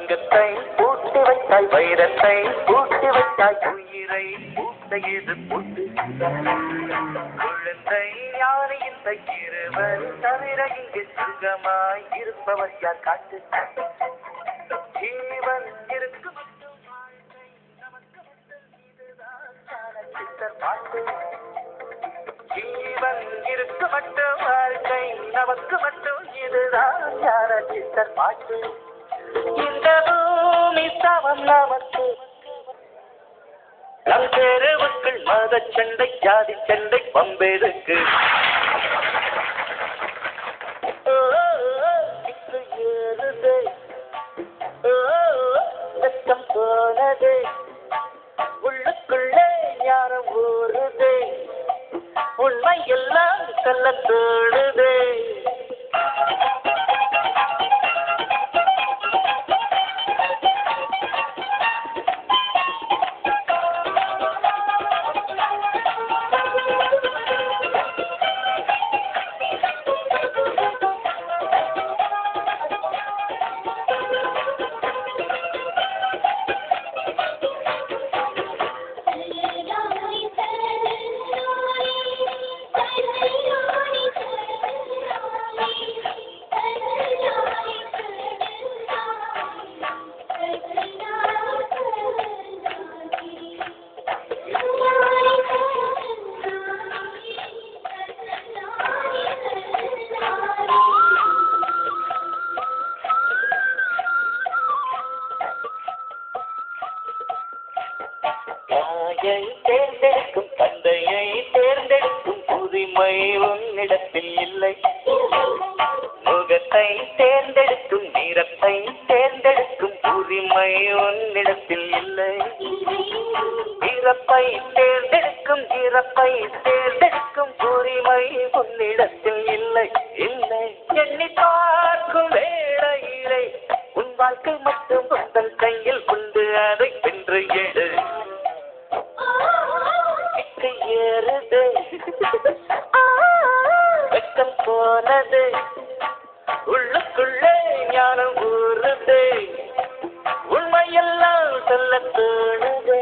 தங்கத்தை பூட்டி வைத்தாய் வைரத்தை பூட்டி வைத்தாய் உயிரை பூட்டையது பூட்டு குழந்தை யாரு இந்த இருவர் தவிர இங்கு சுகமாய் இருப்பவர் யார் காட்டு ஜீவன் இருக்கு மட்டும் வாழ்க்கை நமக்கு மட்டும் இதுதான் சித்தர் பாட்டு ஜீவன் இருக்கு மட்டும் வாழ்க்கை நமக்கு மட்டும் இதுதான் ஞான சித்தர் பாட்டு இந்த பூமி சமம் நமக்கு நம் தெருவுக்குள் மத சண்டை ஜாதி சண்டை பம்பெருக்கு ஏறுதே வெட்கம் போனதே உள்ளுக்குள்ளே ஞானம் ஊறுதே உண்மை எல்லாம் சொல்ல தோடுதே தேர்ந்தெடுக்கும் தந்தையை தேர்ந்தெடுக்கும் உரிமை உன்னிடத்தில் இல்லை முகத்தை தேர்ந்தெடுக்கும் நிறத்தை தேர்ந்தெடுக்கும் உரிமை உன்னிடத்தில் இல்லை இறப்பை தேர்ந்தெடுக்கும் இறப்பை தேர்ந்தெடுக்கும் உரிமை உன்னிடத்தில் இல்லை இல்லை எண்ணி பார்க்கும் வேளையிலே உன் வாழ்க்கை மட்டும் உங்கள் கையில் உண்டு அதை வென்று எடு ஏறுது வெட்கம் போனது உள்ளுக்குள்ளே ஞானம் ஊறுது உண்மையெல்லாம் சொல்ல தோணுது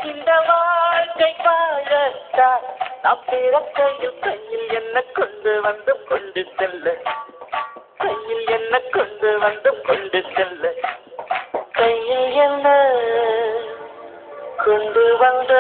இந்த வாழ்க்கை வாழத்தான் நாம் பிறக்கையில் கையில் என்ன கொண்டு வந்து கொண்டு செல்ல கையில் என்ன கொண்டு வந்து கொண்டு செல்ல கையில் என்ன கொண்டு வந்த